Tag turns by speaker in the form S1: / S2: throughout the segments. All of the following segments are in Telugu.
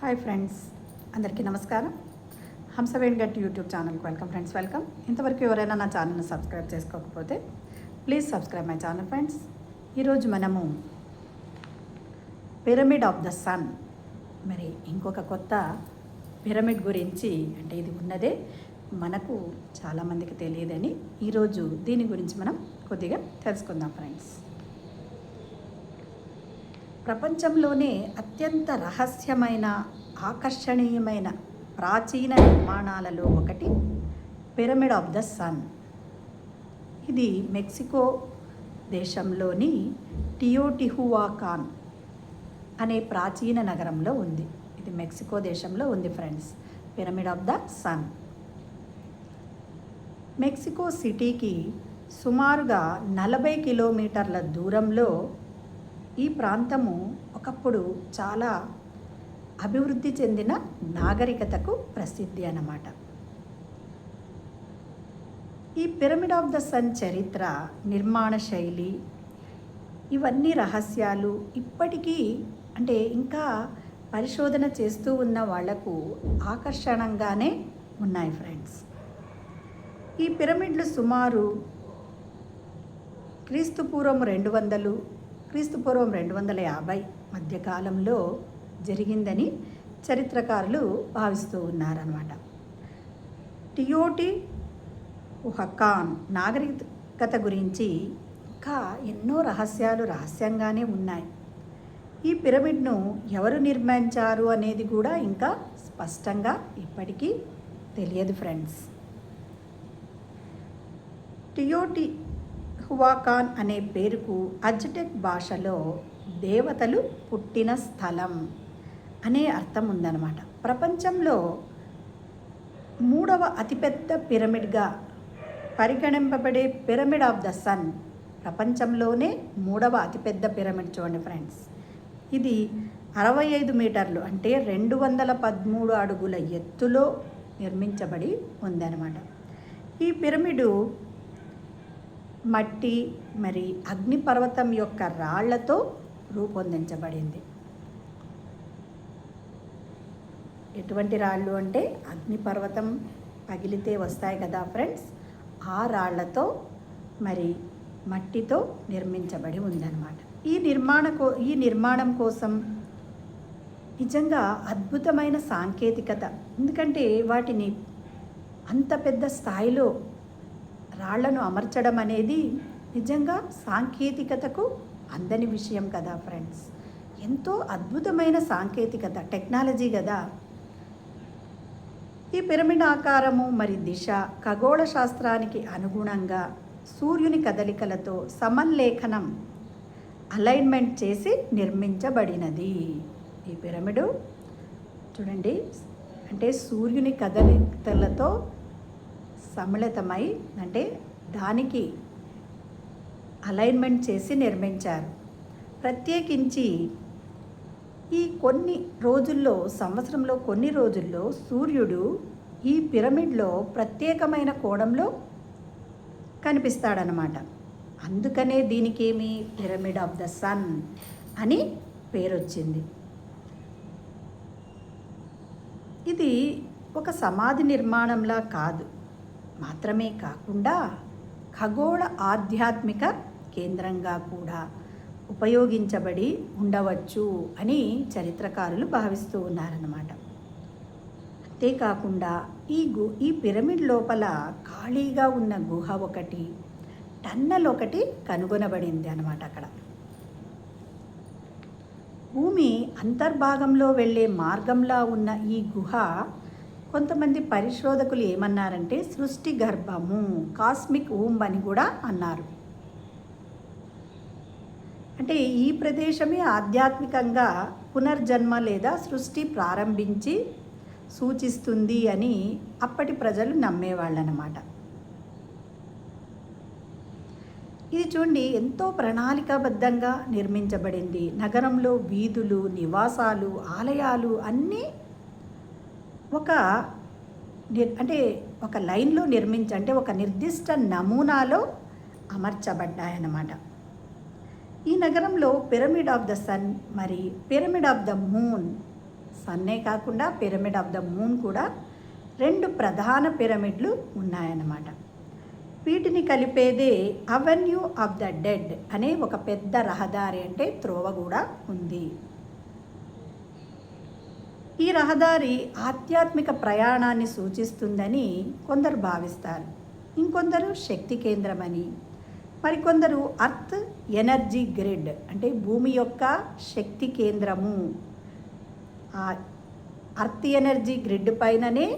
S1: హాయ్ ఫ్రెండ్స్, అందరికీ నమస్కారం. హంసవేణి గట్టి యూట్యూబ్ ఛానల్కి వెల్కమ్. ఇంతవరకు ఎవరైనా నా ఛానల్ని సబ్స్క్రైబ్ చేసుకోకపోతే please subscribe my channel friends. ఈరోజు మనము పిరమిడ్ ఆఫ్ ద సన్, మరి ఇంకొక కొత్త పిరమిడ్ గురించి, అంటే ఇది ఉన్నదే మనకు చాలామందికి తెలియదని ఈరోజు దీని గురించి మనం కొద్దిగా తెలుసుకుందాం ఫ్రెండ్స్. ప్రపంచంలోనే అత్యంత రహస్యమైన, ఆకర్షణీయమైన ప్రాచీన నిర్మాణాలలో ఒకటి పిరమిడ్ ఆఫ్ ద సన్. ఇది మెక్సికో దేశంలోని టియోటిహువాకాన్ అనే ప్రాచీన నగరంలో ఉంది. ఇది మెక్సికో దేశంలో ఉంది friends, pyramid of the sun. Mexico సిటీకి సుమారుగా 40 కిలోమీటర్ల దూరంలో ఈ ప్రాంతము ఒకప్పుడు చాలా అభివృద్ధి చెందిన నాగరికతకు ప్రసిద్ధి అన్నమాట. ఈ పిరమిడ్ ఆఫ్ ద సన్ చరిత్ర, నిర్మాణ శైలి, ఇవన్నీ రహస్యాలు ఇప్పటికీ, అంటే ఇంకా పరిశోధన చేస్తూ ఉన్న వాళ్లకు ఆకర్షణంగానే ఉన్నాయి ఫ్రెండ్స్. ఈ పిరమిడ్లు సుమారు క్రీస్తుపూర్వం 200, క్రీస్తుపూర్వం 250 మధ్యకాలంలో జరిగిందని చరిత్రకారులు భావిస్తూ ఉన్నారన్నమాట. టియోటిహువాకాన్ నాగరికత గురించి ఇంకా ఎన్నో రహస్యాలు రహస్యంగానే ఉన్నాయి. ఈ పిరమిడ్ను ఎవరు నిర్మించారు అనేది కూడా ఇంకా స్పష్టంగా ఇప్పటికీ తెలియదు ఫ్రెండ్స్. టియోటిహువాకాన్ అనే పేరుకు అజ్టెక్ భాషలో దేవతలు పుట్టిన స్థలం అనే అర్థం ఉందన్నమాట. ప్రపంచంలో 3వ అతిపెద్ద పిరమిడ్గా పరిగణింపబడే పిరమిడ్ ఆఫ్ ద సన్, ప్రపంచంలోనే 3వ అతిపెద్ద పిరమిడ్. చూడండి ఫ్రెండ్స్, ఇది 65 మీటర్లు, అంటే 213 అడుగుల ఎత్తులో నిర్మించబడి ఉందన్నమాట. ఈ పిరమిడు మట్టి మరి అగ్నిపర్వతం యొక్క రాళ్లతో రూపొందించబడింది. ఎటువంటి రాళ్ళు అంటే అగ్నిపర్వతం పగిలితే వస్తాయి కదా ఫ్రెండ్స్, ఆ రాళ్లతో మరి మట్టితో నిర్మించబడి ఉందన్నమాట. ఈ నిర్మాణం కోసం నిజంగా అద్భుతమైన సాంకేతికత, ఎందుకంటే వాటిని అంత పెద్ద స్థాయిలో రాళ్లను అమర్చడం అనేది నిజంగా సాంకేతికతకు అందని విషయం కదా ఫ్రెండ్స్. ఎంతో అద్భుతమైన సాంకేతికత, టెక్నాలజీ కదా. ఈ పిరమిడ్ ఆకారము మరి దిశ ఖగోళ శాస్త్రానికి అనుగుణంగా సూర్యుని కదలికలతో సమలేఖనం, అలైన్మెంట్ చేసి నిర్మించబడినది. ఈ పిరమిడు చూడండి, అంటే సూర్యుని కదలికలతో సమ్మిళితమై, అంటే దానికి అలైన్మెంట్ చేసి నిర్మించారు. ప్రత్యేకించి ఈ కొన్ని రోజుల్లో, సంవత్సరంలో కొన్ని రోజుల్లో సూర్యుడు ఈ పిరమిడ్లో ప్రత్యేకమైన కోణంలో కనిపిస్తాడనమాట. అందుకనే దీనికేమి పిరమిడ్ ఆఫ్ ద సన్ అని పేరొచ్చింది. ఇది ఒక సమాధి నిర్మాణంలా కాదు మాత్రమే కాకుండా ఖగోళ ఆధ్యాత్మిక కేంద్రంగా కూడా ఉపయోగించబడి ఉండవచ్చు అని చరిత్రకారులు భావిస్తూ ఉన్నారన్నమాట. అంతేకాకుండా ఈ పిరమిడ్ లోపల ఖాళీగా ఉన్న గుహ ఒకటి, టన్నల్ ఒకటి కనుగొనబడింది అన్నమాట. అక్కడ భూమి అంతర్భాగంలో వెళ్ళే మార్గంలా ఉన్న ఈ గుహ కొంతమంది పరిశోధకులు ఏమన్నారంటే సృష్టి గర్భము, కాస్మిక్ ఊంబ్ అని కూడా అన్నారు. అంటే ఈ ప్రదేశమే ఆధ్యాత్మికంగా పునర్జన్మ లేదా సృష్టి ప్రారంభించి సూచిస్తుంది అని అప్పటి ప్రజలు నమ్మేవాళ్ళనమాట. ఇది చూడండి, ఎంతో ప్రణాళికాబద్ధంగా నిర్మించబడింది. నగరంలో వీధులు, నివాసాలు, ఆలయాలు అన్నీ ఒక లైన్లో అంటే ఒక నిర్దిష్ట నమూనాలో అమర్చబడ్డాయన్నమాట. ఈ నగరంలో పిరమిడ్ ఆఫ్ ద సన్ మరి పిరమిడ్ ఆఫ్ ద మూన్ సన్నే కాకుండా పిరమిడ్ ఆఫ్ ద మూన్ కూడా 2 ప్రధాన పిరమిడ్లు ఉన్నాయన్నమాట. వీటిని కలిపేదే అవెన్యూ ఆఫ్ ద డెడ్ అనే ఒక పెద్ద రహదారి, అంటే త్రోవ కూడా ఉంది. ఈ రహదారి ఆధ్యాత్మిక ప్రయాణాన్ని సూచిస్తుందని కొందరు భావిస్తారు, ఇంకొందరు శక్తి కేంద్రమని, మరికొందరు అర్త్ ఎనర్జీ గ్రిడ్ అంటే భూమి యొక్క శక్తి కేంద్రము, ఆ అర్త్ ఎనర్జీ గ్రిడ్ పైననే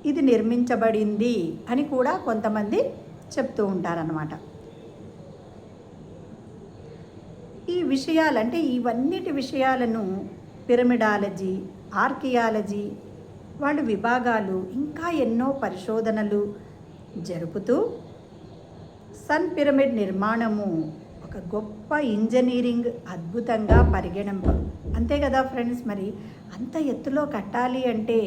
S1: ఇది నిర్మించబడింది అని కూడా కొంతమంది చెప్తూ ఉంటారన్నమాట. ఈ విషయాలంటే ఇవన్నిటి విషయాలను పిరమిడాలజీ, ఆర్కియాలజీ వాళ్ళు విభాగాలు ఇంకా ఎన్నో పరిశోధనలు జరుపుతూ సన్ పిరమిడ్ నిర్మాణము ఒక గొప్ప ఇంజనీరింగ్ అద్భుతంగా అంతే కదా ఫ్రెండ్స్. మరి అంత ఎత్తులో కట్టాలి అంటే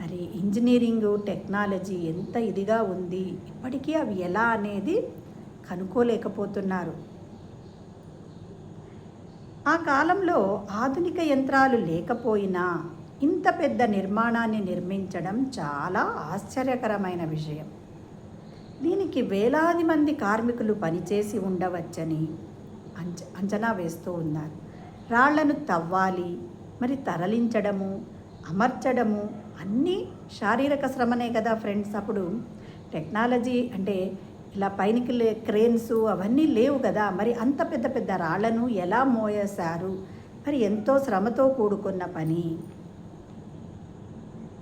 S1: మరి ఇంజనీరింగ్ టెక్నాలజీ ఎంత ఇదిగా ఉంది, ఇప్పటికీ అవి ఎలా అనేది కనుక్కోలేకపోతున్నారు. ఆ కాలంలో ఆధునిక యంత్రాలు లేకపోయినా ఇంత పెద్ద నిర్మాణాన్ని నిర్మించడం చాలా ఆశ్చర్యకరమైన విషయం. దీనికి వేలాది మంది కార్మికులు పనిచేసి ఉండవచ్చని అంచనా వేస్తూ ఉన్నారు. రాళ్లను తవ్వాలి, మరి తరలించడము, అమర్చడము అన్నీ శారీరక శ్రమనే కదా ఫ్రెండ్స్. అప్పుడు టెక్నాలజీ అంటే ఇలా పైనకి క్రేన్స్ అవన్నీ లేవు కదా. మరి అంత పెద్ద పెద్ద రాళ్లను ఎలా మోయేశారు? మరి ఎంతో శ్రమతో కూడుకున్న పని.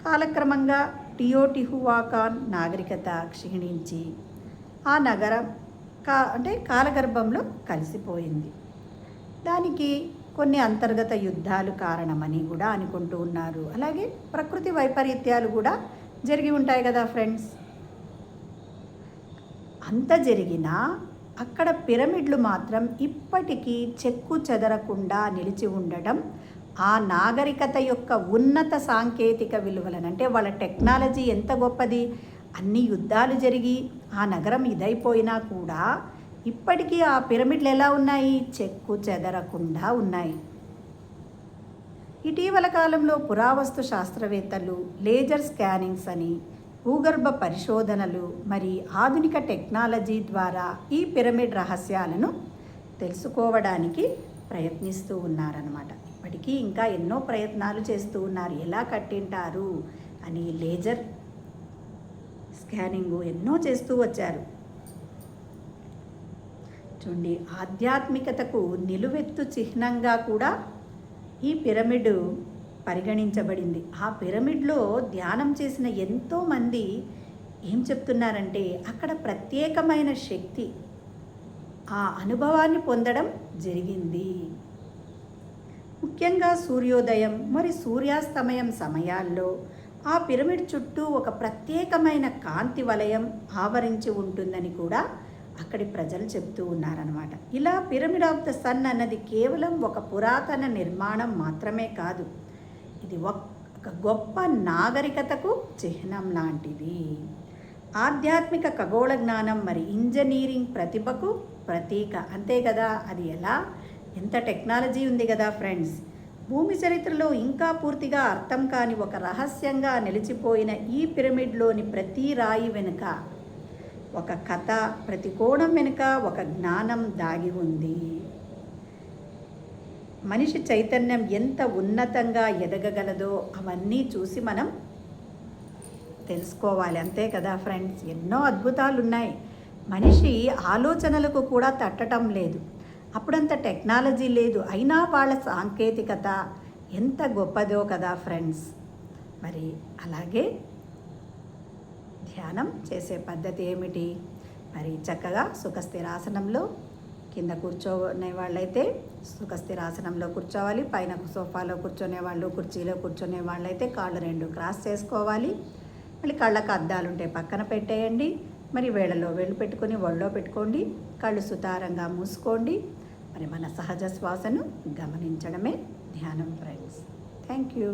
S1: కాలక్రమంగా టియోటిహువాకాన్ నాగరికత క్షీణించి ఆ నగరం కాలగర్భంలో కలిసిపోయింది. దానికి కొన్ని అంతర్గత యుద్ధాలు కారణమని కూడా అనుకుంటూ ఉన్నారు. అలాగే ప్రకృతి వైపరీత్యాలు కూడా జరిగి ఉంటాయి కదా ఫ్రెండ్స్. అంత జరిగినా అక్కడ పిరమిడ్లు మాత్రం ఇప్పటికీ చెక్కు చెదరకుండా నిలిచి ఉండడం ఆ నాగరికత యొక్క ఉన్నత సాంకేతిక విలువలను, అంటే వాళ్ళ టెక్నాలజీ ఎంత గొప్పది. అన్ని యుద్ధాలు జరిగి ఆ నగరం ఇదైపోయినా కూడా ఇప్పటికీ ఆ పిరమిడ్లు ఎలా ఉన్నాయి? చెక్కు చెదరకుండా ఉన్నాయి. ఇటీవల కాలంలో పురావస్తు శాస్త్రవేత్తలు లేజర్ స్కానింగ్స్ అని, భూగర్భ పరిశోధనలు, మరి ఆధునిక టెక్నాలజీ ద్వారా ఈ పిరమిడ్ రహస్యాలను తెలుసుకోవడానికి ప్రయత్నిస్తూ ఉన్నారన్నమాట. ఇప్పటికీ ఇంకా ఎన్నో ప్రయత్నాలు చేస్తూ ఉన్నారు. ఎలా కట్టింటారు అని లేజర్ స్కానింగ్ ఎన్నో చేస్తూ వచ్చారు. చూడండి, ఆధ్యాత్మికతకు నిలువెత్తు చిహ్నంగా కూడా ఈ పిరమిడ్ పరిగణించబడింది. ఆ పిరమిడ్లో ధ్యానం చేసిన ఎంతోమంది ఏం చెప్తున్నారంటే అక్కడ ప్రత్యేకమైన శక్తి, ఆ అనుభవాన్ని పొందడం జరిగింది. ముఖ్యంగా సూర్యోదయం మరి సూర్యాస్తమయం సమయాల్లో ఆ పిరమిడ్ చుట్టూ ఒక ప్రత్యేకమైన కాంతి వలయం ఆవరించి ఉంటుందని కూడా అక్కడి ప్రజలు చెప్తూ ఉన్నారనమాట. ఇలా పిరమిడ్ ఆఫ్ ద సన్ అన్నది కేవలం ఒక పురాతన నిర్మాణం మాత్రమే కాదు, ఇది ఒక గొప్ప నాగరికతకు చిహ్నం లాంటిది. ఆధ్యాత్మిక ఖగోళ జ్ఞానం మరి ఇంజనీరింగ్ ప్రతిభకు ప్రతీక. అంతే కదా, అది ఎలా ఎంత టెక్నాలజీ ఉంది కదా ఫ్రెండ్స్. భూమి చరిత్రలో ఇంకా పూర్తిగా అర్థం కాని ఒక రహస్యంగా నిలిచిపోయిన ఈ పిరమిడ్లోని ప్రతి రాయి వెనుక ఒక కథ, ప్రతి కోణం వెనుక ఒక జ్ఞానం దాగి ఉంది. మనిషి చైతన్యం ఎంత ఉన్నతంగా ఎదగగలదో అవన్నీ చూసి మనం తెలుసుకోవాలి. అంతే కదా ఫ్రెండ్స్, ఎన్నో అద్భుతాలు ఉన్నాయి. మనిషి ఆలోచనలకు కూడా తట్టడం లేదు. అప్పుడంత టెక్నాలజీ లేదు, అయినా వాళ్ళ సాంకేతికత ఎంత గొప్పదో కదా ఫ్రెండ్స్. మరి అలాగే ధ్యానం చేసే పద్ధతి ఏమిటి? మరి చక్కగా సుఖస్థిరాసనంలో కింద కూర్చోనే వాళ్ళైతే సుఖస్థిరాసనంలో కూర్చోవాలి. పైన సోఫాలో కూర్చొనే వాళ్ళు, కుర్చీలో కూర్చొనే వాళ్ళైతే కాళ్ళు 2 క్రాస్ చేసుకోవాలి. మళ్ళీ కళ్ళకు అద్దాలు ఉంటే పక్కన పెట్టేయండి. మరి వేళ్ళలో వేళ్ళు పెట్టుకొని ఒళ్ళో పెట్టుకోండి. కళ్ళు సుతారంగా మూసుకోండి. మరి మన సహజ శ్వాసను గమనించడమే ధ్యానం ఫ్రెండ్స్. Thank you.